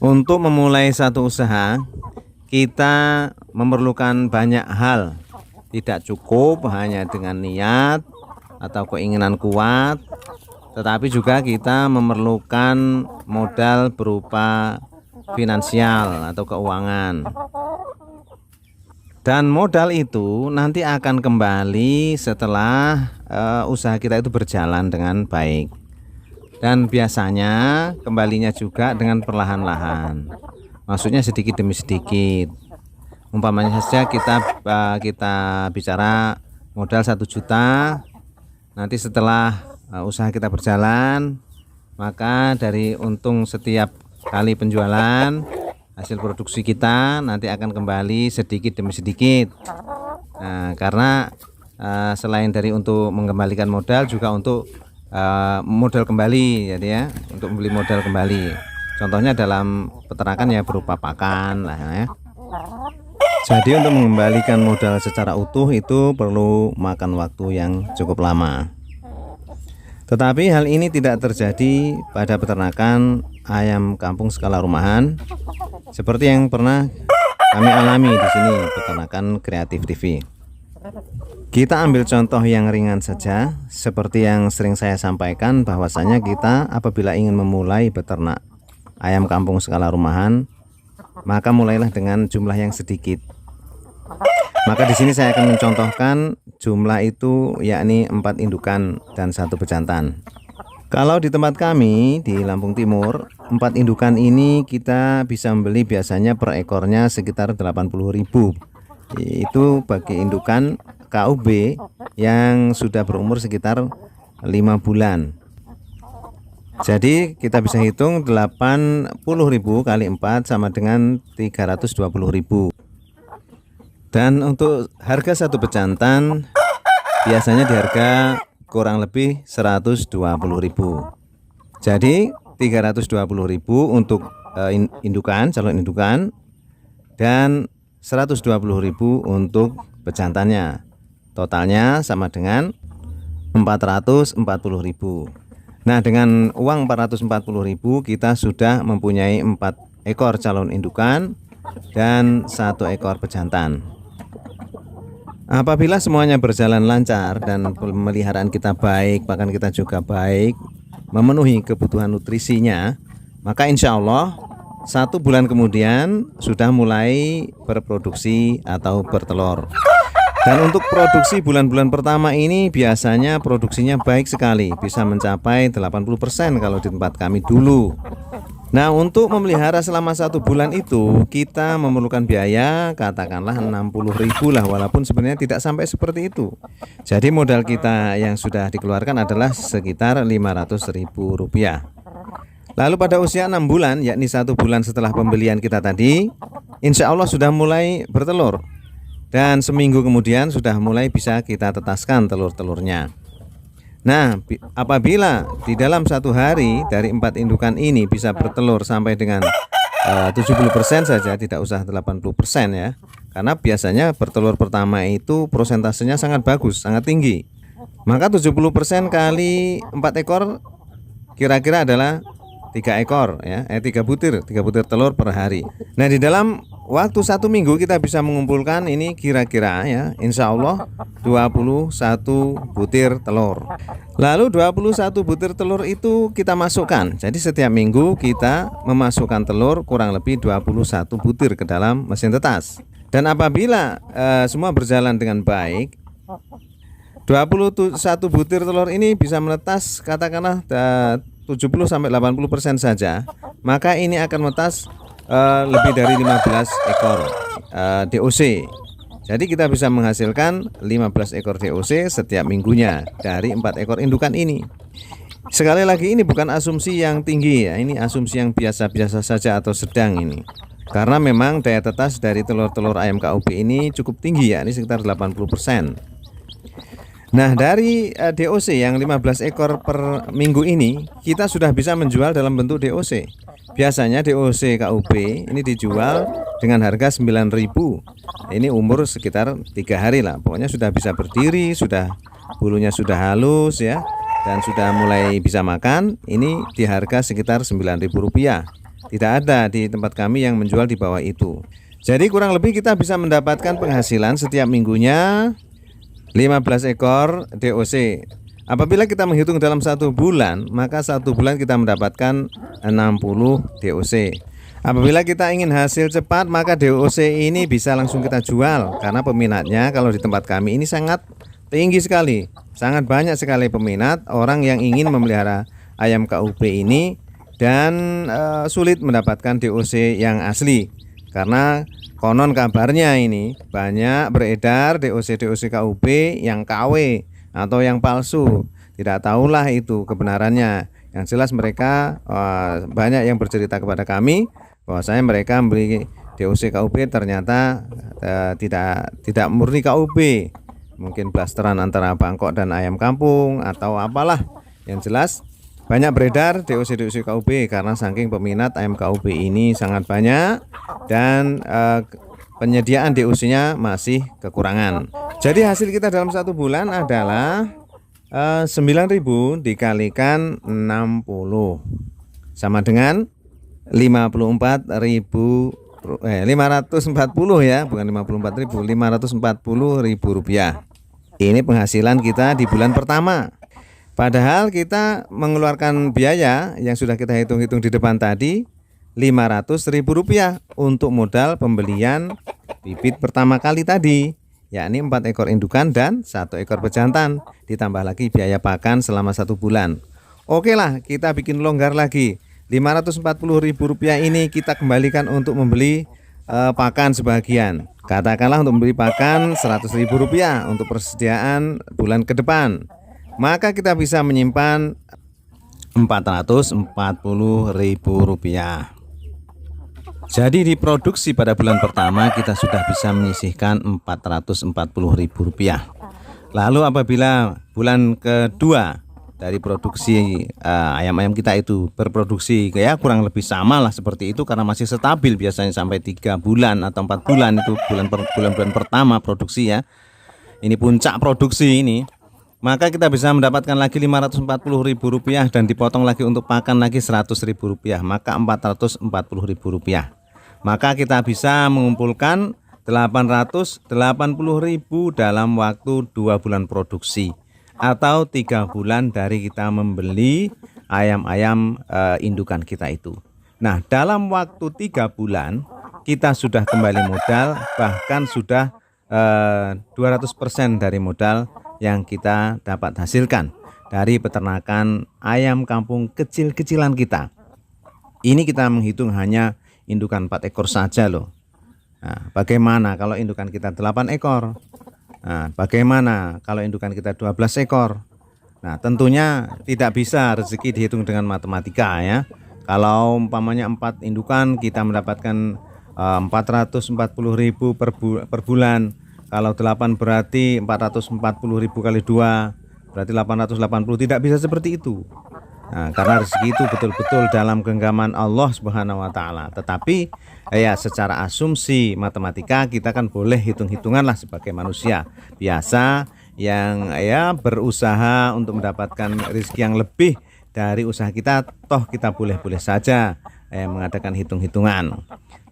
Untuk memulai satu usaha, kita memerlukan banyak hal. Tidak cukup hanya dengan niat atau keinginan kuat, tetapi juga kita memerlukan modal berupa finansial atau keuangan. Dan modal itu nanti akan kembali setelah usaha kita itu berjalan dengan baik. Dan biasanya kembalinya juga dengan perlahan-lahan. Maksudnya sedikit demi sedikit. Umpamanya saja kita bicara modal 1 juta. Nanti setelah usaha kita berjalan, maka dari untung setiap kali penjualan, hasil produksi kita nanti akan kembali sedikit demi sedikit. Nah, karena selain dari untuk mengembalikan modal, juga untuk modal kembali, jadi ya, untuk membeli modal kembali. Contohnya dalam peternakan ya berupa pakan lah ya. Jadi untuk mengembalikan modal secara utuh itu perlu makan waktu yang cukup lama. Tetapi hal ini tidak terjadi pada peternakan ayam kampung skala rumahan seperti yang pernah kami alami di sini, peternakan Kreatif TV. Kita ambil contoh yang ringan saja, seperti yang sering saya sampaikan, bahwasanya kita apabila ingin memulai beternak ayam kampung skala rumahan, maka mulailah dengan jumlah yang sedikit. Maka di sini saya akan mencontohkan jumlah itu, yakni 4 indukan dan 1 bejantan. Kalau di tempat kami di Lampung Timur, 4 indukan ini kita bisa membeli biasanya per ekornya sekitar 80.000. Itu bagi indukan KUB yang sudah berumur sekitar 5 bulan. Jadi kita bisa hitung 80.000 kali 4 sama dengan 320.000. Dan untuk harga 1 bejantan biasanya di harga kurang lebih 120.000. Jadi 320.000 untuk indukan, calon indukan, dan 120.000 untuk bejantannya. Totalnya sama dengan 440.000. Nah, dengan uang 440.000 kita sudah mempunyai 4 ekor calon indukan dan 1 ekor bejantan. Apabila semuanya berjalan lancar dan pemeliharaan kita baik, bahkan kita juga baik, memenuhi kebutuhan nutrisinya, maka insya Allah 1 bulan kemudian sudah mulai berproduksi atau bertelur. Dan untuk produksi bulan-bulan pertama ini biasanya produksinya baik sekali, bisa mencapai 80% kalau di tempat kami dulu. Nah, untuk memelihara selama 1 bulan itu kita memerlukan biaya katakanlah 60.000 lah, walaupun sebenarnya tidak sampai seperti itu. Jadi modal kita yang sudah dikeluarkan adalah sekitar 500.000 rupiah. Lalu pada usia 6 bulan, yakni 1 bulan setelah pembelian kita tadi, insya Allah sudah mulai bertelur. Dan seminggu kemudian sudah mulai bisa kita tetaskan telur-telurnya. Nah, apabila di dalam 1 hari dari 4 indukan ini bisa bertelur sampai dengan 70% saja, tidak usah 80% ya. Karena biasanya bertelur pertama itu prosentasenya sangat bagus, sangat tinggi. Maka 70% kali 4 ekor kira-kira adalah 3 ekor ya, 3 butir telur per hari. Nah, di dalam waktu 1 minggu kita bisa mengumpulkan ini kira-kira ya, insya Allah 21 butir telur. Lalu 21 butir telur itu kita masukkan. Jadi setiap minggu kita memasukkan telur kurang lebih 21 butir ke dalam mesin tetas. Dan apabila semua berjalan dengan baik, 21 butir telur ini bisa menetas katakanlah 70-80% saja, maka ini akan menetas lebih dari 15 ekor DOC. Jadi kita bisa menghasilkan 15 ekor DOC setiap minggunya dari 4 ekor indukan ini. Sekali lagi, ini bukan asumsi yang tinggi ya, ini asumsi yang biasa-biasa saja atau sedang ini. Karena memang daya tetas dari telur-telur ayam KUB ini cukup tinggi ya, ini sekitar 80%. Nah, dari DOC yang 15 ekor per minggu ini kita sudah bisa menjual dalam bentuk DOC. Biasanya DOC KUB ini dijual dengan harga 9.000. Ini umur sekitar 3 hari lah. Pokoknya sudah bisa berdiri, sudah bulunya sudah halus ya. dan sudah mulai bisa makan, ini di harga sekitar Rp9.000. Tidak ada di tempat kami yang menjual di bawah itu. Jadi kurang lebih kita bisa mendapatkan penghasilan setiap minggunya 15 ekor DOC. Apabila kita menghitung dalam 1 bulan, maka 1 bulan kita mendapatkan 60 DOC. Apabila kita ingin hasil cepat, maka DOC ini bisa langsung kita jual, karena peminatnya kalau di tempat kami ini sangat tinggi sekali. Sangat banyak sekali peminat orang yang ingin memelihara ayam KUP ini, dan sulit mendapatkan DOC yang asli, karena konon kabarnya ini banyak beredar DOC KUP yang KW atau yang palsu. Tidak tahulah itu kebenarannya. Yang jelas mereka banyak yang bercerita kepada kami bahwasanya mereka membeli DOC KUP ternyata tidak murni KUP, mungkin blasteran antara Bangkok dan ayam kampung atau apalah. Yang jelas banyak beredar DOC KUP karena saking peminat ayam KUP ini sangat banyak, dan penyediaan DOC-nya masih kekurangan. Jadi hasil kita dalam 1 bulan adalah 9.000 dikalikan 60 sama dengan 540 ya, bukan 54.000, Rp540.000. Ini penghasilan kita di bulan pertama. Padahal kita mengeluarkan biaya yang sudah kita hitung-hitung di depan tadi, Rp500.000 untuk modal pembelian bibit pertama kali tadi, yakni 4 ekor indukan dan 1 ekor pejantan, ditambah lagi biaya pakan selama 1 bulan. Oke lah, kita bikin longgar lagi. Rp540.000 ini kita kembalikan untuk membeli pakan sebagian. Katakanlah untuk membeli pakan Rp100.000 untuk persediaan bulan ke depan. Maka kita bisa menyimpan Rp440.000. Jadi di produksi pada bulan pertama kita sudah bisa menyisihkan Rp440.000. Lalu apabila bulan kedua dari produksi ayam-ayam kita itu berproduksi ya kurang lebih sama lah seperti itu, karena masih stabil biasanya sampai 3 bulan atau 4 bulan, itu bulan-bulan pertama produksi ya. Ini puncak produksi ini. Maka kita bisa mendapatkan lagi Rp540.000 dan dipotong lagi untuk pakan lagi Rp100.000, maka Rp440.000. Maka kita bisa mengumpulkan Rp880.000 dalam waktu 2 bulan produksi, atau 3 bulan dari kita membeli ayam-ayam indukan kita itu. Nah, dalam waktu 3 bulan kita sudah kembali modal, bahkan sudah 200% dari modal yang kita dapat hasilkan dari peternakan ayam kampung kecil-kecilan kita. Ini kita menghitung hanya indukan 4 ekor saja loh. Nah, bagaimana kalau indukan kita 8 ekor? Nah, bagaimana kalau indukan kita 12 ekor? Nah, tentunya tidak bisa rezeki dihitung dengan matematika ya. Kalau umpamanya 4 indukan kita mendapatkan 440.000 per bulan. Kalau 8 berarti 440.000 kali 2 berarti 880. Tidak bisa seperti itu. Nah, karena rezeki itu betul-betul dalam genggaman Allah Subhanahu wa taala. Tetapi ya secara asumsi matematika kita kan boleh hitung-hitungan lah sebagai manusia biasa yang ya berusaha untuk mendapatkan rezeki yang lebih dari usaha kita. Toh kita boleh-boleh saja mengadakan hitung-hitungan.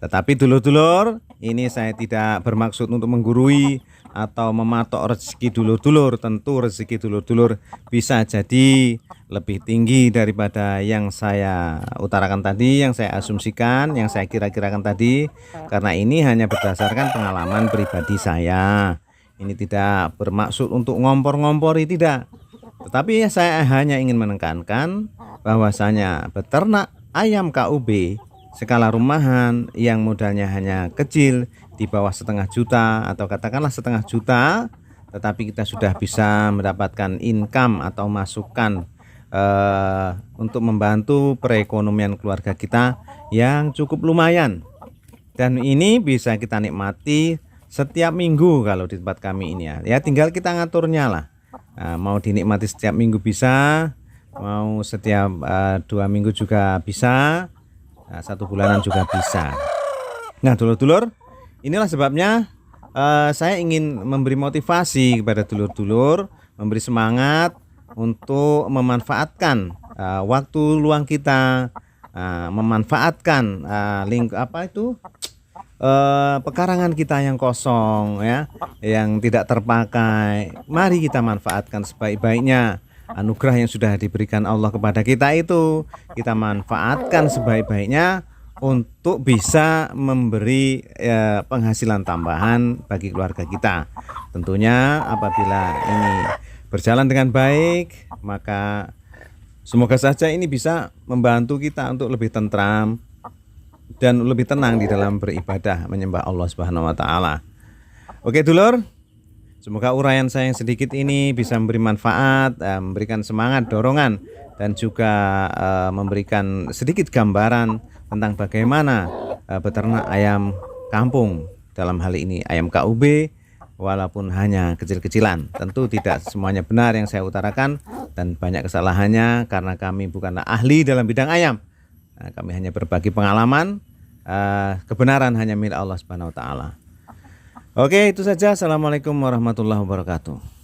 Tetapi dulur-dulur, ini saya tidak bermaksud untuk menggurui atau mematok rezeki dulur-dulur. Tentu rezeki dulur-dulur bisa jadi lebih tinggi daripada yang saya utarakan tadi, yang saya asumsikan, yang saya kira-kirakan tadi. Karena ini hanya berdasarkan pengalaman pribadi saya. Ini tidak bermaksud untuk ngompor-ngompori, tidak. Tetapi saya hanya ingin menekankan bahwasanya beternak ayam KUB skala rumahan yang modalnya hanya kecil di bawah 500.000 atau katakanlah 500.000, tetapi kita sudah bisa mendapatkan income atau masukan untuk membantu perekonomian keluarga kita yang cukup lumayan, dan ini bisa kita nikmati setiap minggu kalau di tempat kami ini ya tinggal kita ngaturnya lah. Nah, mau dinikmati setiap minggu bisa, mau setiap 2 minggu juga bisa, 1 bulanan juga bisa. Nah dulur-dulur, inilah sebabnya saya ingin memberi motivasi kepada dulur-dulur, memberi semangat untuk memanfaatkan waktu luang kita, memanfaatkan pekarangan kita yang kosong ya, yang tidak terpakai. Mari kita manfaatkan sebaik-baiknya. Anugerah yang sudah diberikan Allah kepada kita itu kita manfaatkan sebaik-baiknya untuk bisa memberi penghasilan tambahan bagi keluarga kita. Tentunya apabila ini berjalan dengan baik, maka semoga saja ini bisa membantu kita untuk lebih tentram dan lebih tenang di dalam beribadah menyembah Allah Subhanahu wa taala. Oke, dulur. Semoga uraian saya yang sedikit ini bisa memberi manfaat, memberikan semangat, dorongan, dan juga memberikan sedikit gambaran tentang bagaimana beternak ayam kampung, dalam hal ini ayam KUB, walaupun hanya kecil-kecilan. Tentu tidak semuanya benar yang saya utarakan dan banyak kesalahannya karena kami bukanlah ahli dalam bidang ayam. Kami hanya berbagi pengalaman, kebenaran hanya milik Allah Subhanahu wa taala. Oke, itu saja. Assalamualaikum warahmatullahi wabarakatuh.